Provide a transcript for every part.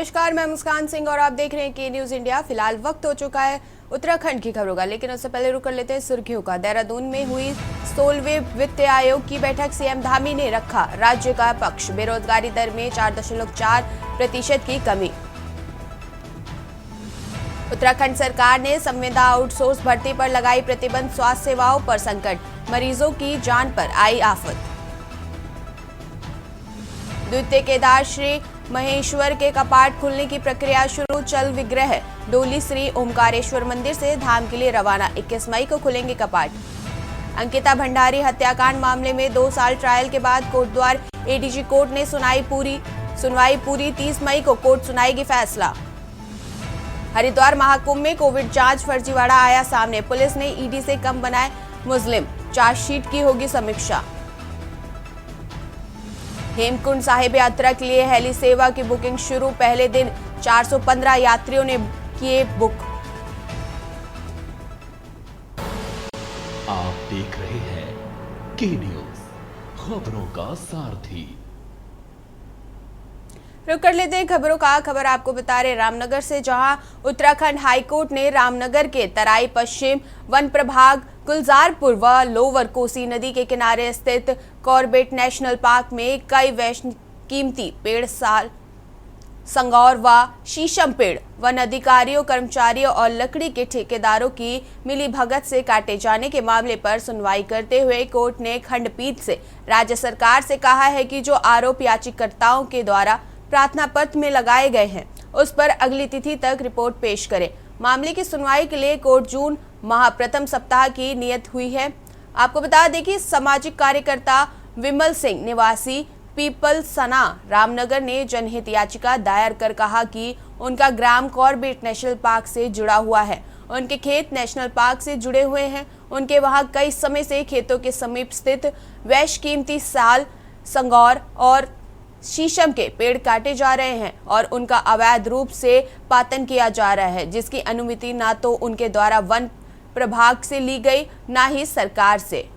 नमस्कार, मैं मुस्कान सिंह और आप देख रहे हैं के न्यूज इंडिया। फिलहाल वक्त हो चुका है उत्तराखंड की खबरों का, लेकिन उससे पहले रुक कर लेते हैं सुर्खियों का। देहरादून में हुई 16वें वित्त आयोग की बैठक, सीएम धामी ने रखा राज्य का पक्ष। बेरोजगारी दर में 4.4% की कमी। उत्तराखंड सरकार ने संविदा आउटसोर्स भर्ती पर लगाई प्रतिबंध, स्वास्थ्य सेवाओं पर संकट, मरीजों की जान पर आई आफत। द्वितीय केदार श्री महेश्वर के कपाट खुलने की प्रक्रिया शुरू, चल विग्रह डोली श्री ओमकारेश्वर मंदिर से धाम के लिए रवाना। 21 मई को खुलेंगे कपाट। अंकिता भंडारी हत्याकांड मामले में 2 साल ट्रायल के बाद कोटद्वार एडीजी कोर्ट ने सुनवाई पूरी 30 मई को कोर्ट सुनाएगी फैसला। हरिद्वार महाकुंभ में कोविड जांच फर्जीवाड़ा आया सामने, पुलिस ने ईडी से कम बनाए मुस्लिम, चार्जशीट की होगी समीक्षा। हेमकुंड साहिब यात्रा के लिए हेली सेवा की बुकिंग शुरू, पहले दिन 415 यात्रियों ने किए बुक। आप देख रहे हैं के न्यूज, खबरों का सारथी। रुक कर लेते हैं खबरों का। खबर आपको बता रहे रामनगर से, जहां उत्तराखंड हाईकोर्ट ने रामनगर के तराई पश्चिम वन प्रभाग गुलजारपुर व लोअर कोसी नदी के किनारे स्थित कॉर्बेट नेशनल पार्क में कई वैश्विक कीमती पेड़, साल, संगौर व शीशम पेड़ वन अधिकारियों, कर्मचारियों और लकड़ी के ठेकेदारों की मिलीभगत से काटे जाने के मामले पर सुनवाई करते हुए कोर्ट ने खंडपीठ से राज्य सरकार से कहा है कि जो आरोप याचिकाकर्ताओं के द्वारा प्रार्थना पत्र में लगाए गए हैं उस पर अगली तिथि तक रिपोर्ट पेश करें। मामले की सुनवाई के लिए कोर्ट जून माह प्रथम सप्ताह की नियत हुई है। आपको बता दें कि सामाजिक कार्यकर्ता विमल सिंह निवासी पीपल सना रामनगर ने जनहित याचिका दायर कर कहा कि उनका ग्राम कॉर्बेट नेशनल पार्क से जुड़ा हुआ है। उनके खेत नेशनल पार्क से जुड़े हुए हैं। उनके वहां कई समय से खेतों के समीप स्थित वैश्विक साल, संगौर और शीशम के पेड़ काटे जा रहे हैं और उनका अवैध रूप से पातन किया जा रहा है, जिसकी अनुमति ना तो उनके द्वारा वन प्रभाग से ली गई, ना ही सरकार से।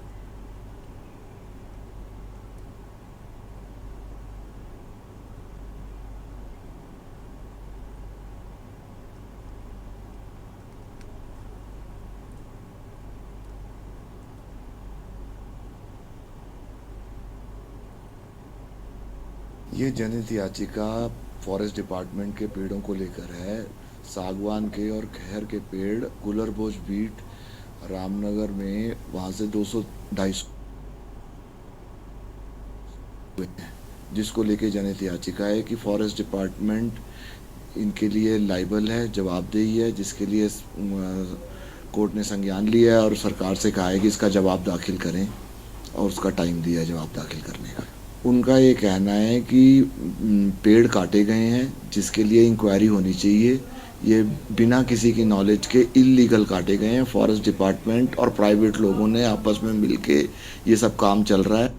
ये जनहित याचिका फॉरेस्ट डिपार्टमेंट के पेड़ों को लेकर है। सागवान के और खैर के पेड़ गुलरबोज बीट रामनगर में वहाँ से 200-250 हुए हैं, जिसको लेके जनहित याचिका है कि फॉरेस्ट डिपार्टमेंट इनके लिए लाइबल है, जवाबदेही है, जिसके लिए कोर्ट ने संज्ञान लिया है और सरकार से कहा है कि इसका जवाब दाखिल करें और उसका टाइम दिया है जवाब दाखिल करने का। उनका ये कहना है कि पेड़ काटे गए हैं, जिसके लिए इंक्वायरी होनी चाहिए। ये बिना किसी की नॉलेज के इल्लीगल काटे गए हैं। फॉरेस्ट डिपार्टमेंट और प्राइवेट लोगों ने आपस में मिलके ये सब काम चल रहा है।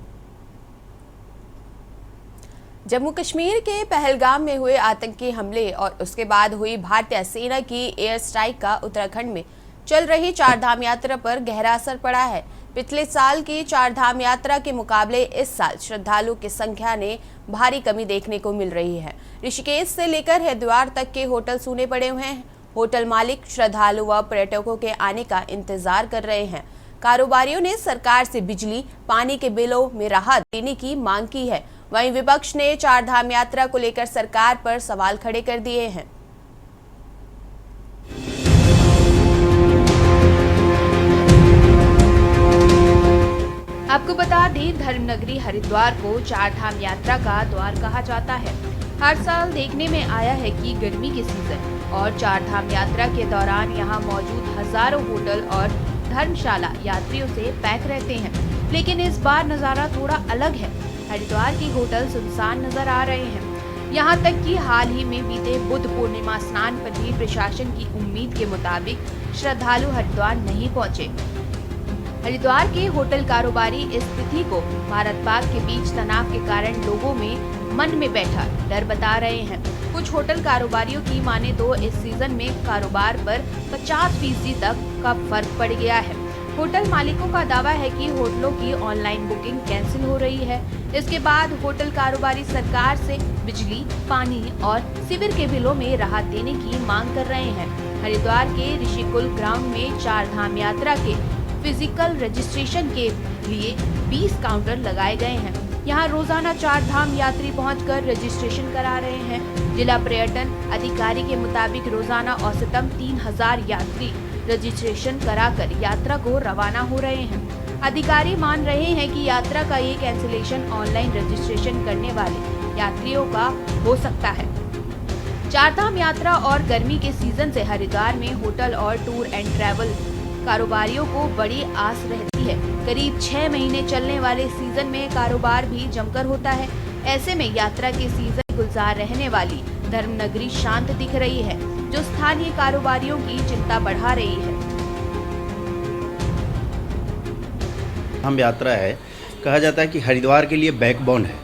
जम्मू कश्मीर के पहलगाम में हुए आतंकी हमले और उसके बाद हुई भारतीय सेना की एयर स्ट्राइक का उत्तराखंड में चल रही चारधाम यात्रा पर गहरा असर पड़ा है। पिछले साल की चारधाम यात्रा के मुकाबले इस साल श्रद्धालु की संख्या ने भारी कमी देखने को मिल रही है। ऋषिकेश से लेकर हरिद्वार तक के होटल सूने पड़े हुए हैं। होटल मालिक श्रद्धालु व पर्यटकों के आने का इंतजार कर रहे हैं। कारोबारियों ने सरकार से बिजली, पानी के बिलों में राहत देने की मांग की है। वहीं विपक्ष ने चारधाम यात्रा को लेकर सरकार पर सवाल खड़े कर दिए हैं। आपको बता दें, धर्मनगरी हरिद्वार को चारधाम यात्रा का द्वार कहा जाता है। हर साल देखने में आया है कि गर्मी के सीजन और चारधाम यात्रा के दौरान यहां मौजूद हजारों होटल और धर्मशाला यात्रियों से पैक रहते हैं, लेकिन इस बार नजारा थोड़ा अलग है। हरिद्वार की होटल सुनसान नजर आ रहे हैं। यहाँ तक कि हाल ही में बीते बुद्ध पूर्णिमा स्नान पर भी प्रशासन की उम्मीद के मुताबिक श्रद्धालु हरिद्वार नहीं पहुँचे। हरिद्वार के होटल कारोबारी इस तिथि को भारत पाक के बीच तनाव के कारण लोगों में मन में बैठा डर बता रहे हैं। कुछ होटल कारोबारियों की माने तो इस सीजन में कारोबार पर 50% तक का फर्क पड़ गया है। होटल मालिकों का दावा है कि होटलों की ऑनलाइन बुकिंग कैंसिल हो रही है। इसके बाद होटल कारोबारी सरकार से बिजली, पानी और सीवर के बिलों में राहत देने की मांग कर रहे हैं। हरिद्वार के ऋषिकुल ग्राउंड में 4 धाम यात्रा के फिजिकल रजिस्ट्रेशन के लिए 20 काउंटर लगाए गए हैं। यहाँ रोजाना 4 धाम यात्री पहुंचकर रजिस्ट्रेशन करा रहे हैं। जिला पर्यटन अधिकारी के मुताबिक रोजाना औसतन 3000 यात्री रजिस्ट्रेशन कराकर यात्रा को रवाना हो रहे हैं। अधिकारी मान रहे हैं कि यात्रा का ये कैंसिलेशन ऑनलाइन रजिस्ट्रेशन करने वाले यात्रियों का हो सकता है। 4 धाम यात्रा और गर्मी के सीजन से हरिद्वार में होटल और टूर एंड ट्रैवल कारोबारियों को बड़ी आस रहती है। करीब 6 महीने चलने वाले सीजन में कारोबार भी जमकर होता है। ऐसे में यात्रा के सीजन गुलजार रहने वाली धर्मनगरी शांत दिख रही है, जो स्थानीय कारोबारियों की चिंता बढ़ा रही है। हम यात्रा है, कहा जाता है कि हरिद्वार के लिए बैकबोन है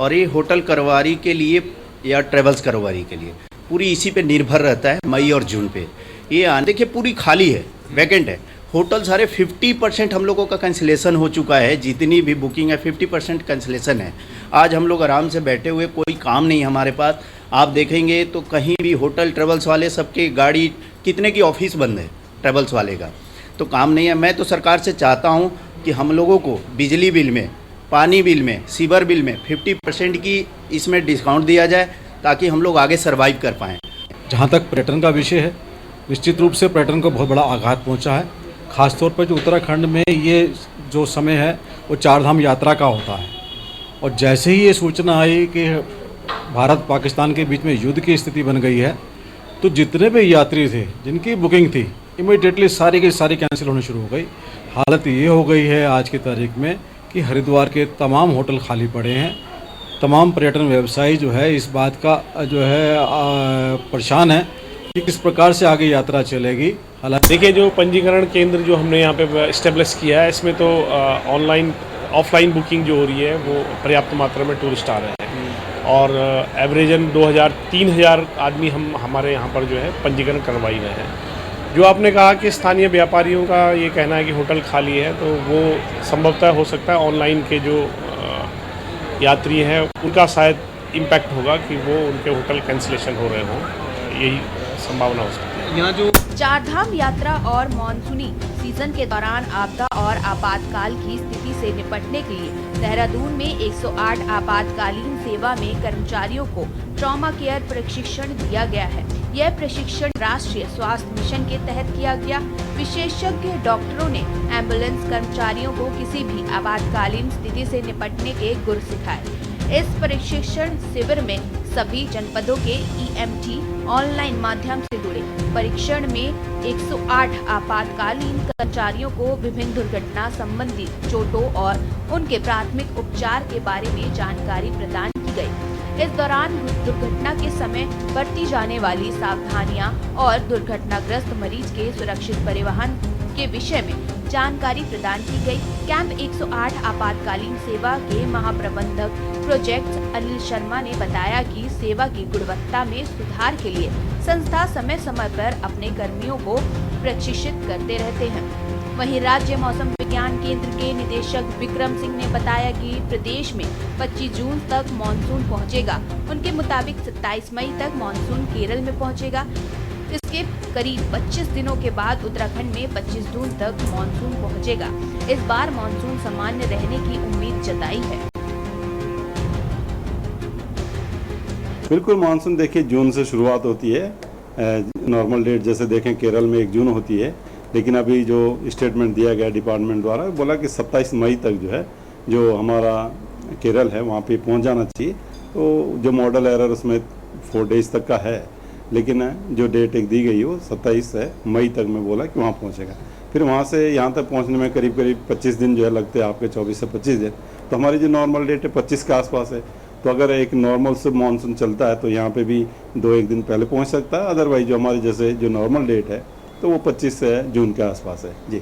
और ये होटल कारोबारी के लिए या ट्रेवल्स कारोबारी के लिए पूरी इसी पे निर्भर रहता है। मई और जून पे ये देखिए पूरी खाली है, वैकेंट है। होटल सारे 50% हम लोगों का कैंसिलेशन हो चुका है। जितनी भी बुकिंग है 50% कैंसिलेशन है। आज हम लोग आराम से बैठे हुए, कोई काम नहीं हमारे पास। आप देखेंगे तो कहीं भी होटल ट्रेवल्स वाले सबके गाड़ी, कितने की ऑफिस बंद है ट्रेवल्स वाले का, तो काम नहीं है। मैं तो सरकार से चाहता हूँ कि हम लोगों को बिजली बिल में, पानी बिल में, सीवर बिल में 50% की इसमें डिस्काउंट दिया जाए ताकि हम लोग आगे सर्वाइव कर पाएँ। जहाँ तक पर्यटन का विषय है, निश्चित रूप से पर्यटन को बहुत बड़ा आघात पहुँचा है। खासतौर पर जो उत्तराखंड में ये जो समय है वो 4 धाम यात्रा का होता है, और जैसे ही ये सूचना आई कि भारत पाकिस्तान के बीच में युद्ध की स्थिति बन गई है, तो जितने भी यात्री थे जिनकी बुकिंग थी इमीडिएटली सारी की सारी कैंसिल होनी शुरू हो गई। हालत ये हो गई है आज की तारीख में कि हरिद्वार के तमाम होटल खाली पड़े हैं। तमाम पर्यटन व्यवसायी जो है इस बात का जो है परेशान है कि किस प्रकार से आगे यात्रा चलेगी। हालांकि देखिए, जो पंजीकरण केंद्र जो हमने यहाँ पे इस्टेब्लिश किया है, इसमें तो ऑनलाइन ऑफलाइन बुकिंग जो हो रही है वो पर्याप्त मात्रा में टूरिस्ट आ रहे हैं और एवरेजन 2000-3000 आदमी हमारे यहाँ पर जो है पंजीकरण करवा ही रहे हैं। जो आपने कहा कि स्थानीय व्यापारियों का ये कहना है कि होटल खाली है, तो वो संभवतः हो सकता है ऑनलाइन के जो यात्री हैं उनका शायद इम्पैक्ट होगा कि वो उनके होटल कैंसिलेशन हो रहे हों, यही संभावना हो सकती है। यहाँ जो 4 धाम यात्रा और मानसूनी सीजन के दौरान आपदा और आपातकाल की स्थिति से निपटने के लिए देहरादून में 108 आपातकालीन सेवा में कर्मचारियों को ट्रॉमा केयर प्रशिक्षण दिया गया है। यह प्रशिक्षण राष्ट्रीय स्वास्थ्य मिशन के तहत किया गया। विशेषज्ञ डॉक्टरों ने एम्बुलेंस कर्मचारियों को किसी भी आपातकालीन स्थिति से निपटने के गुर सिखाए। इस प्रशिक्षण शिविर में सभी जनपदों के EMT ऑनलाइन माध्यम से जुड़े। परीक्षण में 108 आपातकालीन कर्मचारियों को विभिन्न दुर्घटना संबंधी चोटों और उनके प्राथमिक उपचार के बारे में जानकारी प्रदान की गई। इस दौरान दुर्घटना के समय बरती जाने वाली सावधानियां और दुर्घटनाग्रस्त मरीज के सुरक्षित परिवहन के विषय में जानकारी प्रदान की गई। कैंप 108 आपातकालीन सेवा के महाप्रबंधक प्रोजेक्ट अनिल शर्मा ने बताया कि सेवा की गुणवत्ता में सुधार के लिए संस्था समय समय पर अपने कर्मियों को प्रशिक्षित करते रहते हैं। वहीं राज्य मौसम विज्ञान केंद्र के निदेशक विक्रम सिंह ने बताया कि प्रदेश में 25 जून तक मानसून पहुंचेगा। उनके मुताबिक 27 मई तक मानसून केरल में पहुंचेगा। इसके करीब 25 दिनों के बाद उत्तराखंड में 25 जून तक मानसून पहुंचेगा। इस बार मानसून सामान्य रहने की उम्मीद जताई है। बिल्कुल, मानसून देखिए जून से शुरुआत होती है। नॉर्मल डेट जैसे देखें केरल में 1 जून होती है, लेकिन अभी जो स्टेटमेंट दिया गया डिपार्टमेंट द्वारा बोला कि 27 मई तक जो है जो हमारा केरल है वहाँ पे पहुँच जाना चाहिए। तो जो मॉडल एरर उसमें 4 डेज तक का है, लेकिन जो डेट एक दी गई वो 27 मई तक में बोला कि वहाँ पहुँचेगा। फिर वहाँ से यहाँ तक पहुँचने में करीब 25 दिन जो है लगते हैं आपके, 24 से 25 दिन। तो हमारी जो नॉर्मल डेट है 25 के आसपास है। तो अगर एक नॉर्मल से मानसून चलता है तो यहाँ पे भी 2-1 दिन पहले पहुँच सकता है। अदरवाइज जो हमारी जैसे जो नॉर्मल डेट है तो वो 25 जून के आसपास है। जी,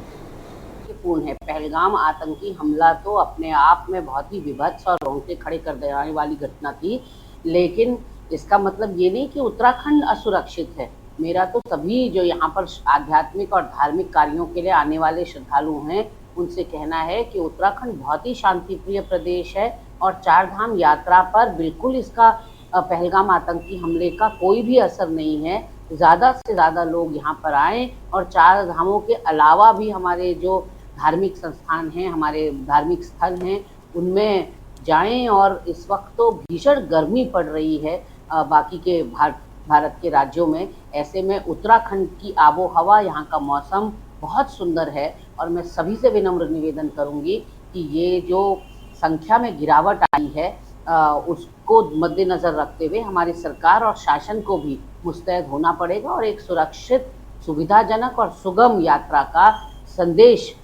पूर्ण है। पहलगाम आतंकी हमला तो अपने आप में बहुत ही विभत्स और रोंगटे खड़े कर देने वाली घटना थी, लेकिन इसका मतलब ये नहीं कि उत्तराखंड असुरक्षित है। मेरा तो सभी जो यहाँ पर आध्यात्मिक और धार्मिक कार्यों के लिए आने वाले श्रद्धालु हैं उनसे कहना है कि उत्तराखंड बहुत ही शांतिप्रिय प्रदेश है। और चार धाम यात्रा पर बिल्कुल इसका पहलगाम आतंकी हमले का कोई भी असर नहीं है। ज़्यादा से ज़्यादा लोग यहाँ पर आएँ और चार धामों के अलावा भी हमारे जो धार्मिक संस्थान हैं, हमारे धार्मिक स्थल हैं, उनमें जाएं। और इस वक्त तो भीषण गर्मी पड़ रही है बाकी के भारत के राज्यों में, ऐसे में उत्तराखंड की आबो हवा, यहाँ का मौसम बहुत सुंदर है। और मैं सभी से विनम्र निवेदन करूँगी कि ये जो संख्या में गिरावट आई है उसको मद्देनज़र रखते हुए हमारी सरकार और शासन को भी मुस्तैद होना पड़ेगा और एक सुरक्षित, सुविधाजनक और सुगम यात्रा का संदेश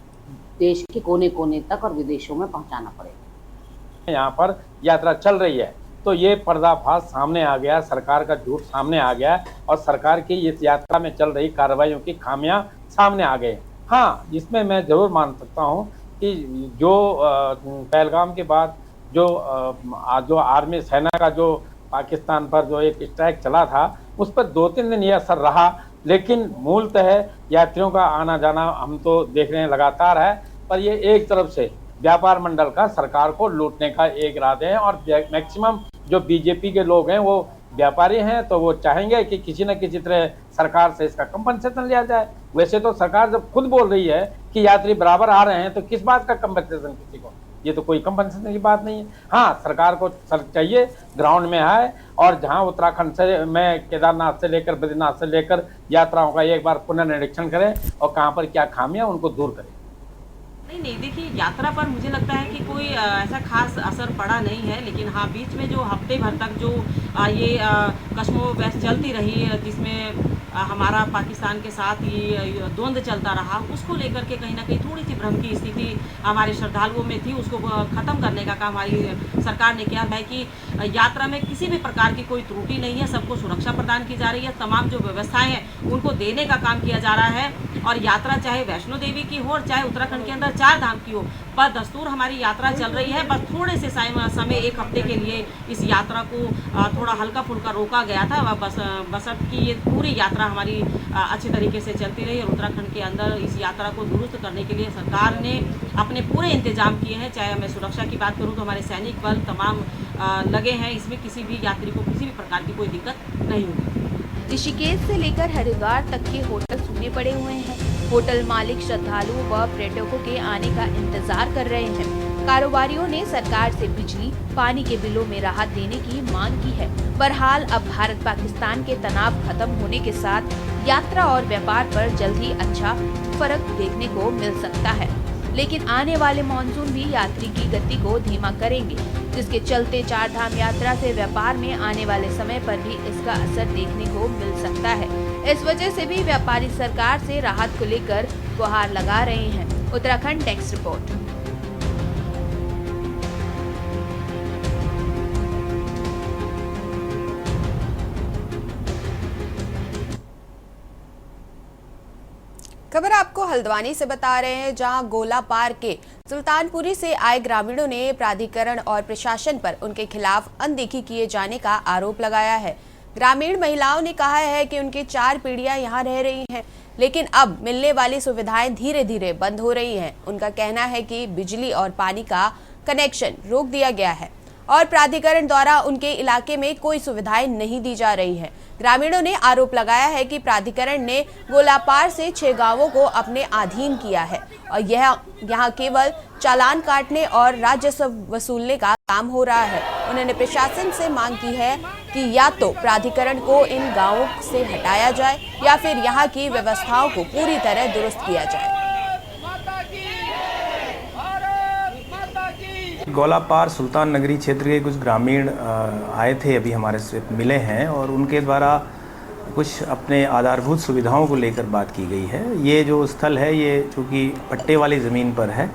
देश के कोने कोने तक और विदेशों में पहुंचाना पड़ेगा। यहाँ पर यात्रा चल रही है तो ये पर्दाफाश सामने आ गया, सरकार का झूठ सामने आ गया और सरकार की इस यात्रा में चल रही कार्रवाइयों की खामियां सामने आ गए। हाँ, इसमें मैं ज़रूर मान सकता हूँ कि जो पहलगाम के बाद जो आर्मी सेना का जो पाकिस्तान पर जो एक स्ट्राइक चला था उस पर 2-3 दिन ये असर रहा, लेकिन मूलतः यात्रियों का आना जाना हम तो देख रहे हैं लगातार है। पर ये एक तरफ से व्यापार मंडल का सरकार को लूटने का एक इरादे हैं और मैक्सिमम जो बीजेपी के लोग हैं वो व्यापारी हैं, तो वो चाहेंगे कि किसी न किसी तरह सरकार से इसका कंपनसेशन लिया जाए। वैसे तो सरकार जब खुद बोल रही है कि यात्री बराबर आ रहे हैं तो किस बात का कंपनसेशन किसी को, ये तो कोई कंपनसेशन की बात नहीं है। हाँ, सरकार को चाहिए ग्राउंड में आए और जहाँ उत्तराखंड से में केदारनाथ से लेकर बद्रीनाथ से लेकर यात्राओं का एक बार पुनर्निरीक्षण करें और कहाँ पर क्या खामियां उनको दूर करें। नहीं, देखिए यात्रा पर मुझे लगता है कि कोई ऐसा खास असर पड़ा नहीं है, लेकिन हाँ बीच में जो हफ्ते भर तक जो ये कश्मोबहस चलती रही जिसमें हमारा पाकिस्तान के साथ ये द्वंद्व चलता रहा, उसको लेकर के कहीं ना कहीं थोड़ी सी भ्रम की स्थिति हमारे श्रद्धालुओं में थी। उसको ख़त्म करने का काम हमारी सरकार ने किया है कि यात्रा में किसी भी प्रकार की कोई त्रुटि नहीं है, सबको सुरक्षा प्रदान की जा रही है, तमाम जो व्यवस्थाएं हैं उनको देने का काम किया जा रहा है। और यात्रा चाहे वैष्णो देवी की हो और चाहे उत्तराखंड के अंदर चार धाम की हो, पर दस्तूर हमारी यात्रा चल रही है। बस थोड़े से समय 1 हफ्ते के लिए इस यात्रा को थोड़ा हल्का फुल्का रोका गया था, बशर्ते कि ये पूरी यात्रा हमारी अच्छे तरीके से चलती रही। और उत्तराखंड के अंदर इस यात्रा को दुरुस्त करने के लिए सरकार ने अपने पूरे इंतजाम किए हैं। चाहे मैं सुरक्षा की बात करूँ तो हमारे सैनिक बल तमाम लगे हैं, इसमें किसी भी यात्री को किसी भी प्रकार की कोई दिक्कत नहीं होगी। ऋषिकेश से लेकर हरिद्वार तक के होटल सूने पड़े हुए हैं। होटल मालिक श्रद्धालुओं व पर्यटकों के आने का इंतजार कर रहे हैं। कारोबारियों ने सरकार से बिजली, पानी के बिलों में राहत देने की मांग की है। बहरहाल अब भारत पाकिस्तान के तनाव खत्म होने के साथ यात्रा और व्यापार पर जल्द ही अच्छा फर्क देखने को मिल सकता है, लेकिन आने वाले मानसून भी यात्री की गति को धीमा करेंगे, जिसके चलते चार धाम यात्रा से व्यापार में आने वाले समय पर भी इसका असर देखने को मिल सकता है। इस वजह से भी व्यापारी सरकार से राहत को लेकर गुहार लगा रहे हैं। Uttarakhand desk report. खबर आपको हल्द्वानी से बता रहे हैं, जहां गोला पार के सुल्तानपुरी से आए ग्रामीणों ने प्राधिकरण और प्रशासन पर उनके खिलाफ अनदेखी किए जाने का आरोप लगाया है। ग्रामीण महिलाओं ने कहा है कि उनकी 4 पीढ़ियां यहां रह रही हैं, लेकिन अब मिलने वाली सुविधाएं धीरे धीरे बंद हो रही हैं। उनका कहना है कि बिजली और पानी का कनेक्शन रोक दिया गया है और प्राधिकरण द्वारा उनके इलाके में कोई सुविधाएं नहीं दी जा रही है। ग्रामीणों ने आरोप लगाया है कि प्राधिकरण ने गोलापार से 6 गांवों को अपने अधीन किया है और यहाँ केवल चालान काटने और राजस्व वसूलने का काम हो रहा है। उन्होंने प्रशासन से मांग की है कि या तो प्राधिकरण को इन गांवों से हटाया जाए या फिर यहाँ की व्यवस्थाओं को पूरी तरह दुरुस्त किया जाए। गोलापार सुल्तान नगरी क्षेत्र के कुछ ग्रामीण आए थे, अभी हमारे से मिले हैं और उनके द्वारा कुछ अपने आधारभूत सुविधाओं को लेकर बात की गई है। ये जो स्थल है ये चूँकि पट्टे वाली ज़मीन पर है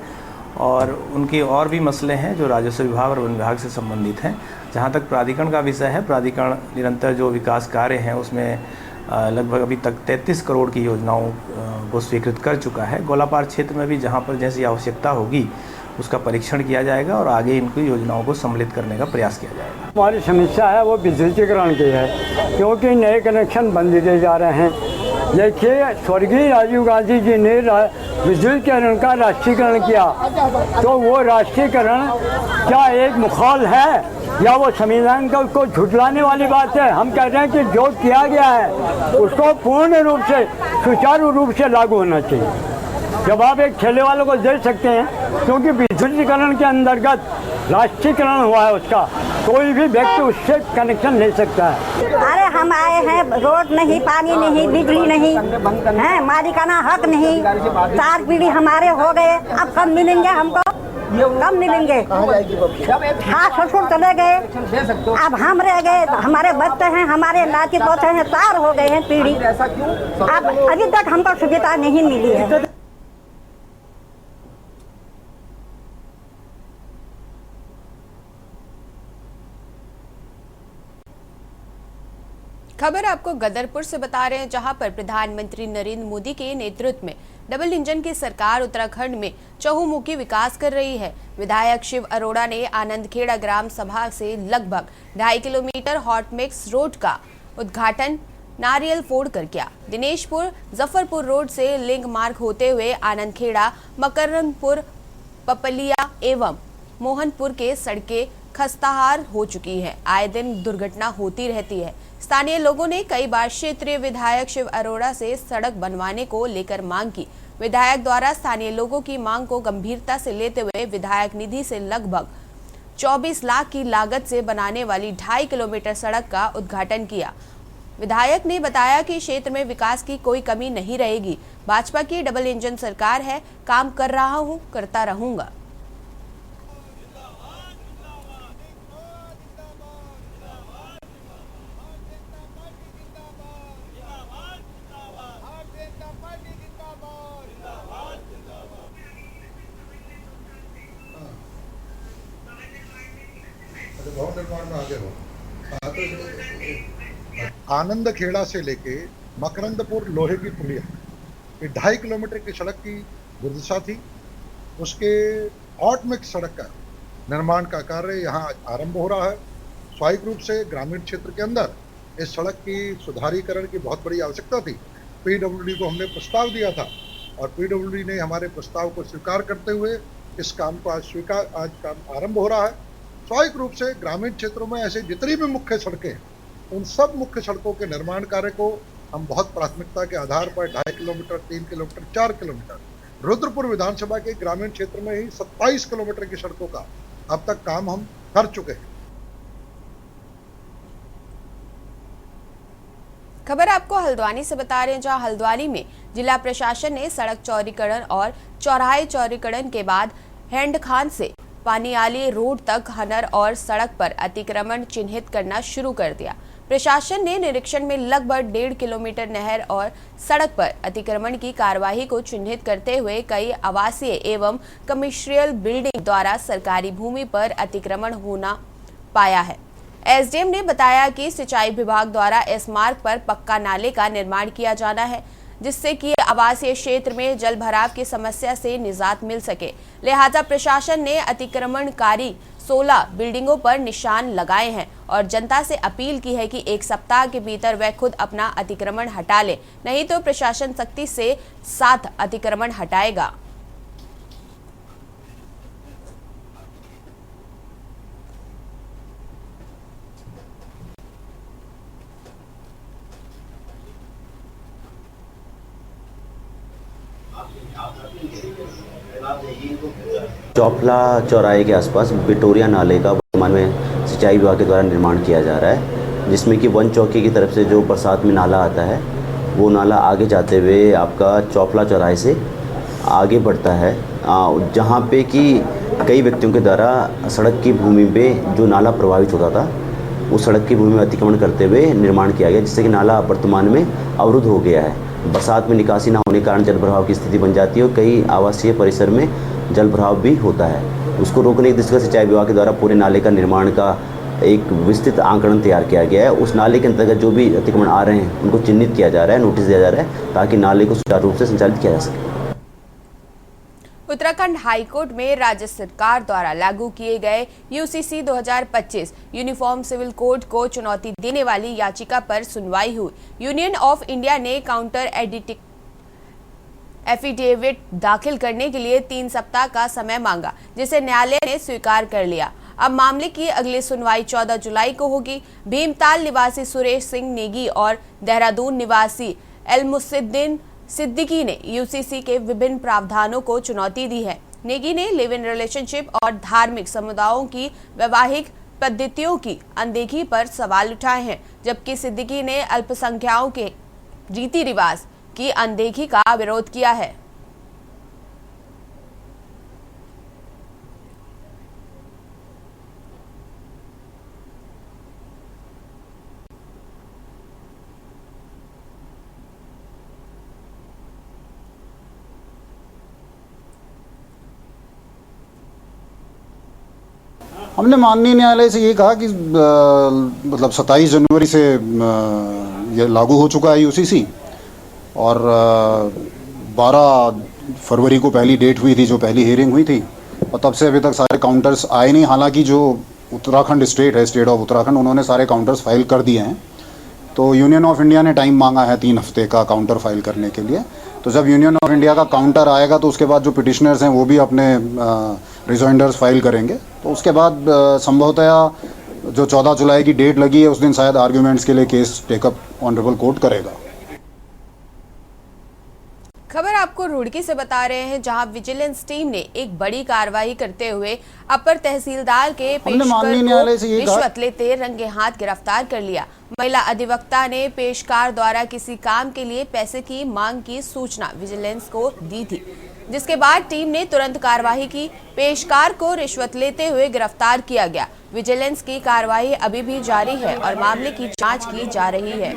और उनके और भी मसले हैं जो राजस्व विभाग और वन विभाग से संबंधित हैं। जहाँ तक प्राधिकरण का विषय है, प्राधिकरण निरंतर जो विकास कार्य हैं उसमें लगभग अभी तक 33 करोड़ की योजनाओं को स्वीकृत कर चुका है। गोलापार क्षेत्र में भी जहाँ पर जैसी आवश्यकता होगी उसका परीक्षण किया जाएगा और आगे इनकी योजनाओं को सम्मिलित करने का प्रयास किया जाएगा। हमारी समस्या है वो विद्युतीकरण की है, क्योंकि नए कनेक्शन बंद दिए जा रहे हैं। देखिए, स्वर्गीय राजीव गांधी जी ने विद्युतीकरण का राष्ट्रीयकरण किया, तो वो राष्ट्रीयकरण क्या एक मुखाल है या वो संविधान को झुठलाने वाली बात है? हम कह रहे हैं कि जो किया गया है उसको पूर्ण रूप से सुचारू रूप से लागू होना चाहिए। जवाब एक ठेले वालों को दे सकते हैं, क्योंकि विद्युतीकरण के अंतर्गत राष्ट्रीयकरण हुआ है, उसका कोई भी व्यक्ति उससे कनेक्शन ले सकता है। अरे हम आए हैं, रोड नहीं, पानी नहीं, बिजली नहीं है, मालिकाना हक नहीं, 4 पीढ़ी हमारे हो गए, अब कब मिलेंगे हमको? कब मिलेंगे? हाँ, ससुर चले गए, अब हम रह गए, हमारे बच्चे हैं, हमारे नाती पोते हैं, 4 हो गए हैं पीढ़ी, अब अभी तक हमको सुविधा नहीं मिली है। खबर आपको गदरपुर से बता रहे हैं, जहां पर प्रधानमंत्री नरेंद्र मोदी के नेतृत्व में डबल इंजन की सरकार उत्तराखंड में चहुमुखी विकास कर रही है। विधायक शिव अरोड़ा ने आनंदखेड़ा ग्राम सभा से लगभग 2.5 किलोमीटर हॉट मिक्स रोड का उद्घाटन नारियल फोड़ कर किया। दिनेशपुर जफरपुर रोड से लिंक मार्ग होते हुए आनंदखेड़ा, मकरनपुर, पपलिया एवं मोहनपुर के सड़कें खस्ताहाल हो चुकी है। आए दिन दुर्घटना होती रहती है। स्थानीय लोगों ने कई बार क्षेत्रीय विधायक शिव अरोड़ा से सड़क बनवाने को लेकर मांग की। विधायक द्वारा स्थानीय लोगों की मांग को गंभीरता से लेते हुए विधायक निधि से लगभग 24 लाख की लागत से बनाने वाली 2.5 किलोमीटर सड़क का उद्घाटन किया। विधायक ने बताया कि क्षेत्र में विकास की कोई कमी नहीं रहेगी। भाजपा की डबल इंजन सरकार है, काम कर रहा हूं, करता रहूंगा। भवन निर्माण में आगे हो। आनंद खेड़ा से लेके मकरंदपुर लोहे की पुलिया, ये 2.5 किलोमीटर की सड़क की दुर्दशा थी। उसके हॉट मिक्स सड़क का निर्माण का कार्य यहाँ आरंभ हो रहा है। स्वाभाविक रूप से ग्रामीण क्षेत्र के अंदर इस सड़क की सुधारीकरण की बहुत बड़ी आवश्यकता थी। पीडब्ल्यूडी को हमने प्रस्ताव दिया था और पीडब्ल्यूडी ने हमारे प्रस्ताव को स्वीकार करते हुए इस काम को आज काम आरंभ हो रहा है। स्वाभाविक रूप से ग्रामीण क्षेत्रों में ऐसे जितनी भी मुख्य सड़कें हैं, उन सब मुख्य सड़कों के निर्माण कार्य को हम बहुत प्राथमिकता के आधार पर 2.5 किलोमीटर, 3 किलोमीटर, 4 किलोमीटर, रुद्रपुर विधानसभा के ग्रामीण क्षेत्र में ही 27 किलोमीटर की सड़कों का अब तक काम हम कर चुके हैं। खबर आपको हल्द्वानी से बता रहे हैं, जहां हल्द्वानी में जिला प्रशासन ने सड़क चौड़ीकरण और चौराहे चौड़ीकरण के बाद हैंडखान से पानियाली रोड तक हनर और सड़क पर अतिक्रमण चिन्हित करना शुरू कर दिया। प्रशासन ने निरीक्षण में लगभग 1.5 किलोमीटर नहर और सड़क पर अतिक्रमण की कार्यवाही को चिन्हित करते हुए कई आवासीय एवं कमर्शियल बिल्डिंग द्वारा सरकारी भूमि पर अतिक्रमण होना पाया है। एसडीएम ने बताया कि सिंचाई विभाग द्वारा इस मार्ग पर पक्का नाले का निर्माण किया जाना है, जिससे कि आवासीय क्षेत्र में जल भराव की समस्या से निजात मिल सके। लिहाजा प्रशासन ने अतिक्रमणकारी 16 बिल्डिंगों पर निशान लगाए हैं और जनता से अपील की है कि 1 सप्ताह के भीतर वह खुद अपना अतिक्रमण हटा ले, नहीं तो प्रशासन सख्ती से 7 अतिक्रमण हटाएगा। चौफला चौराहे के आसपास बिटोरिया नाले का वर्तमान में सिंचाई विभाग के द्वारा निर्माण किया जा रहा है, जिसमें कि वन चौकी की तरफ से जो बरसात में नाला आता है, वो नाला आगे जाते हुए आपका चौफला चौराहे से आगे बढ़ता है, जहाँ पे कि कई व्यक्तियों के द्वारा सड़क की भूमि पे जो नाला प्रभावित होता था, उस सड़क की भूमि में अतिक्रमण करते हुए निर्माण किया गया, जिससे कि नाला वर्तमान में अवरुद्ध हो गया है। बरसात में निकासी न होने के कारण जल भराव की स्थिति बन जाती है और कई आवासीय परिसर में जल भराव भी होता है। उसको रोकने की दृष्टि से सिंचाई विभाग के द्वारा पूरे नाले का निर्माण का एक विस्तृत आंकड़न तैयार किया गया है। उस नाले के अंतर्गत जो भी अतिक्रमण आ रहे हैं उनको चिन्हित किया जा रहा है, नोटिस दिया जा रहा है, ताकि नाले को सुचारू रूप से संचालित किया जा सके। उत्तराखंड हाईकोर्ट में राज्य सरकार द्वारा लागू किए गए यूसीसी 2025 यूनिफॉर्म सिविल कोड को चुनौती देने वाली याचिका पर सुनवाई हुई। यूनियन ऑफ इंडिया ने काउंटर एफिडेविट दाखिल करने के लिए 3 सप्ताह का समय मांगा, जिसे न्यायालय ने स्वीकार कर लिया। अब मामले की अगली सुनवाई 14 जुलाई को होगी। भीमताल निवासी सुरेश सिंह नेगी और देहरादून निवासी एलमुद्दीन सिद्दीकी ने यूसीसी के विभिन्न प्रावधानों को चुनौती दी है। नेगी ने लिव इन रिलेशनशिप और धार्मिक समुदायों की वैवाहिक पद्धतियों की अनदेखी पर सवाल उठाए हैं, जबकि सिद्दीकी ने अल्पसंख्यकों के रीति रिवाज की अनदेखी का विरोध किया है। हमने माननीय न्यायालय से ये कहा कि मतलब 27 जनवरी से ये लागू हो चुका है यूसीसी और 12 फरवरी को पहली डेट हुई थी, जो पहली हियरिंग हुई थी, और तब से अभी तक सारे काउंटर्स आए नहीं। हालांकि जो उत्तराखंड स्टेट है, स्टेट ऑफ उत्तराखंड, उन्होंने सारे काउंटर्स फाइल कर दिए हैं। तो यूनियन ऑफ इंडिया ने टाइम मांगा है 3 हफ्ते का काउंटर फाइल करने के लिए। तो जब यूनियन ऑफ इंडिया का काउंटर आएगा तो उसके बाद जो पिटिशनर्स हैं वो भी अपने रिजॉइंडर्स फाइल करेंगे। तो उसके बाद संभवतः जो 14 जुलाई की डेट लगी है उस दिन शायद आर्ग्यूमेंट्स के लिए केस टेकअप ऑनरेबल कोर्ट करेगा। खबर आपको रुड़की से बता रहे हैं, जहां विजिलेंस टीम ने एक बड़ी कार्रवाई करते हुए अपर तहसीलदार के पेशकार को रिश्वत लेते रंगे हाथ गिरफ्तार कर लिया। महिला अधिवक्ता ने पेशकार द्वारा किसी काम के लिए पैसे की मांग की सूचना विजिलेंस को दी थी, जिसके बाद टीम ने तुरंत कार्रवाई की। पेशकार को रिश्वत लेते हुए गिरफ्तार किया गया। विजिलेंस की कार्रवाई अभी भी जारी है और मामले की जांच की जा रही है।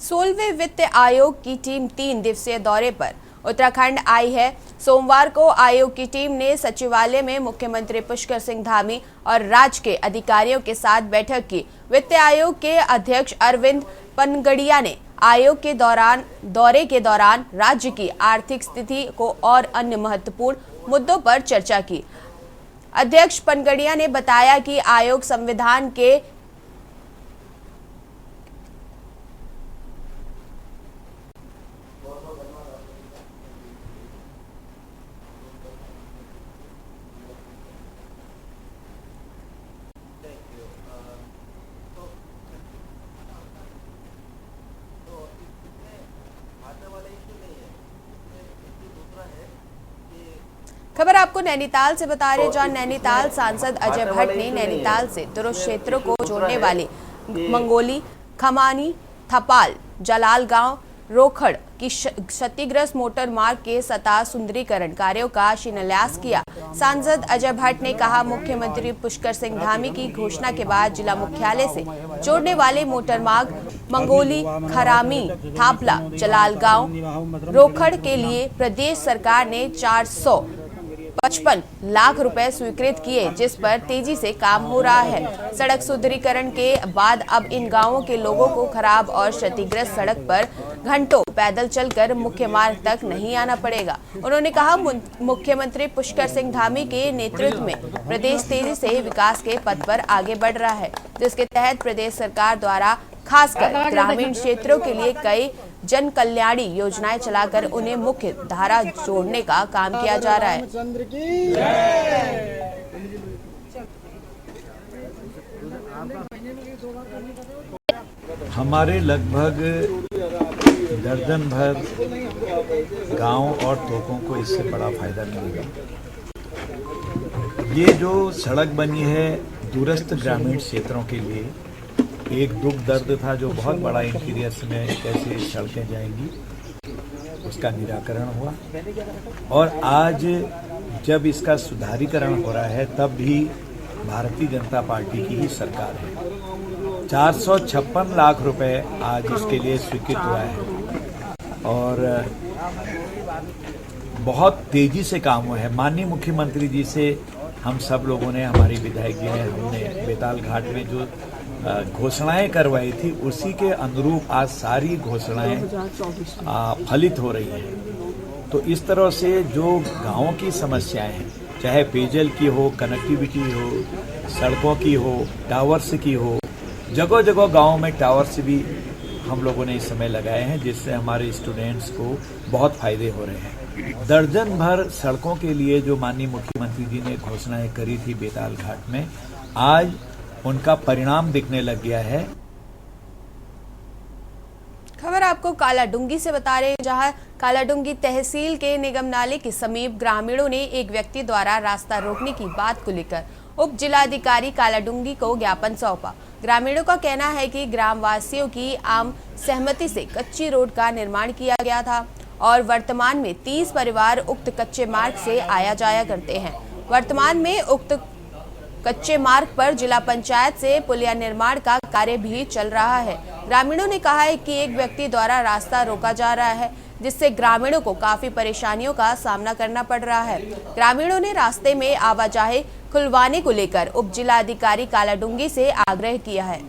सोलहवें वित्त आयोग की टीम 3 दिवसीय दौरे पर उत्तराखंड आई है। सोमवार को आयोग की टीम ने सचिवालय में मुख्यमंत्री पुष्कर सिंह धामी और राज्य के अधिकारियों के साथ बैठक की। वित्त आयोग के अध्यक्ष अरविंद पनगड़िया ने आयोग के दौरे के दौरान राज्य की आर्थिक स्थिति को और अन्य महत्वपूर्ण मुद्दों पर चर्चा की। अध्यक्ष पनगड़िया ने बताया कि आयोग संविधान के खबर आपको नैनीताल से बता रहे, जहां नैनीताल सांसद अजय भट्ट ने नैनीताल से दुरुस्त क्षेत्रों को जोड़ने वाले मंगोली, खमानी, थपाल, जलाल गांव, रोखड़ की क्षतिग्रस्त मोटर मार्ग के सतह सुंदरीकरण कार्यों का शिलान्यास किया। सांसद अजय भट्ट ने कहा, मुख्यमंत्री पुष्कर सिंह धामी की घोषणा के बाद जिला मुख्यालय से जोड़ने वाले मोटर मार्ग मंगोली, खरामी, थापला, जलाल गांव, रोखड़ के लिए प्रदेश सरकार ने 455 लाख रुपए स्वीकृत किए, जिस पर तेजी से काम हो रहा है। सड़क सुंदरीकरण के बाद अब इन गांवों के लोगों को खराब और क्षतिग्रस्त सड़क पर घंटों पैदल चलकर मुख्य मार्ग तक नहीं आना पड़ेगा। उन्होंने कहा, मुख्यमंत्री पुष्कर सिंह धामी के नेतृत्व में प्रदेश तेजी से विकास के पथ पर आगे बढ़ रहा है, जिसके तहत प्रदेश सरकार द्वारा खासकर ग्रामीण क्षेत्रों के लिए कई जन कल्याणी योजनाएं चलाकर उन्हें मुख्य धारा जोड़ने का काम किया जा रहा है। हमारे लगभग दर्जन भर गांव और तोकों को इससे बड़ा फायदा मिलेगा। ये जो सड़क बनी है दूरस्थ ग्रामीण क्षेत्रों के लिए, एक दुख दर्द था जो बहुत बड़ा इंटीरियर्स में कैसे सड़कें जाएंगी, उसका निराकरण हुआ। और आज जब इसका सुधारीकरण हो रहा है तब भी भारतीय जनता पार्टी की ही सरकार है। 456 लाख रुपए आज इसके लिए स्वीकृत हुआ है और बहुत तेजी से काम हुआ है। माननीय मुख्यमंत्री जी से हम सब लोगों ने, हमारी विधायक जी ने, हमने बेताल घाट में जो घोषणाएं करवाई थी उसी के अनुरूप आज सारी घोषणाएं फलित हो रही हैं। तो इस तरह से जो गांवों की समस्याएं हैं, चाहे पेयजल की हो, कनेक्टिविटी हो, सड़कों की हो, टावर्स की हो। जगह जगह गाँव में टावर्स भी हम लोगों ने इस समय लगाए हैं, जिससे हमारे स्टूडेंट्स को बहुत फायदे हो रहे हैं। दर्जन भर सड़कों के लिए जो माननीय मुख्यमंत्री जी ने घोषणाएं करी थी बेताल घाट में, आज उनका परिणाम दिखने लग गया है। खबर आपको कालाडूंगी से बता रहे हैं, जहां कालाडूंगी तहसील के निगम नाले के समीप ग्रामीणों ने एक व्यक्ति द्वारा रास्ता रोकने की बात को लेकर उप जिलाधिकारी कालाडूंगी को ज्ञापन सौंपा। ग्रामीणों का कहना है कि ग्रामवासियों की आम सहमति से कच्ची रोड का निर्माण किया गया था और वर्तमान में 30 परिवार उक्त कच्चे मार्ग से आया जाया करते हैं। वर्तमान में उक्त कच्चे मार्ग पर जिला पंचायत से पुलिया निर्माण का कार्य भी चल रहा है। ग्रामीणों ने कहा है कि एक व्यक्ति द्वारा रास्ता रोका जा रहा है, जिससे ग्रामीणों को काफी परेशानियों का सामना करना पड़ रहा है। ग्रामीणों ने रास्ते में आवाजाही खुलवाने को लेकर उप जिलाधिकारी कालाडूंगी से आग्रह किया है।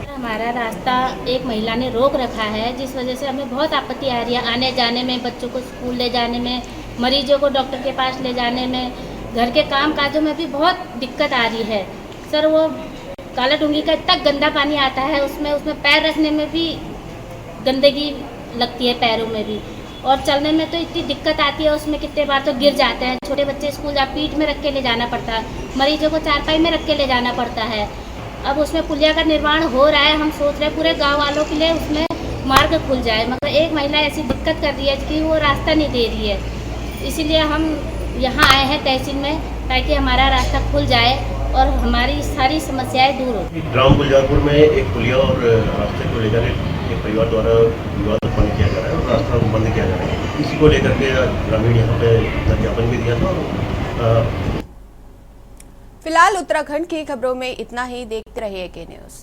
हमारा रास्ता एक महिला ने रोक रखा है, जिस वजह से हमें बहुत आपत्ति आ रही है आने जाने में, बच्चों को स्कूल ले जाने में, मरीजों को डॉक्टर के पास ले जाने में, घर के काम काजों में भी बहुत दिक्कत आ रही है। सर वो कालाडूंगी का इतना गंदा पानी आता है, उसमें पैर रखने में भी गंदगी लगती है, पैरों में भी, और चलने में तो इतनी दिक्कत आती है। उसमें कितने बार तो गिर जाते हैं, छोटे बच्चे स्कूल जा पीठ में रख के ले जाना पड़ता है, मरीजों को चारपाई में रख के ले जाना पड़ता है। अब उसमें पुलिया का निर्माण हो रहा है, हम सोच रहे हैं पूरे गांव वालों के लिए उसमें मार्ग खुल जाए, मगर एक महिला ऐसी दिक्कत कर रही है कि वो रास्ता नहीं दे रही है। इसीलिए हम यहाँ आए हैं तहसील में, ताकि हमारा रास्ता खुल जाए और हमारी सारी समस्याएं दूर हो। ग्राम गुलजारपुर में एक पुलिया और रास्ते को लेकर एक परिवार द्वारा विवाद उत्पन्न किया जा रहा है और रास्ता बंद किया जा रहा है। इसी को लेकर के ग्रामीण यहाँ पे ज्ञापन भी दिया था। फिलहाल उत्तराखंड की खबरों में इतना ही। देखते रहिए के न्यूज़।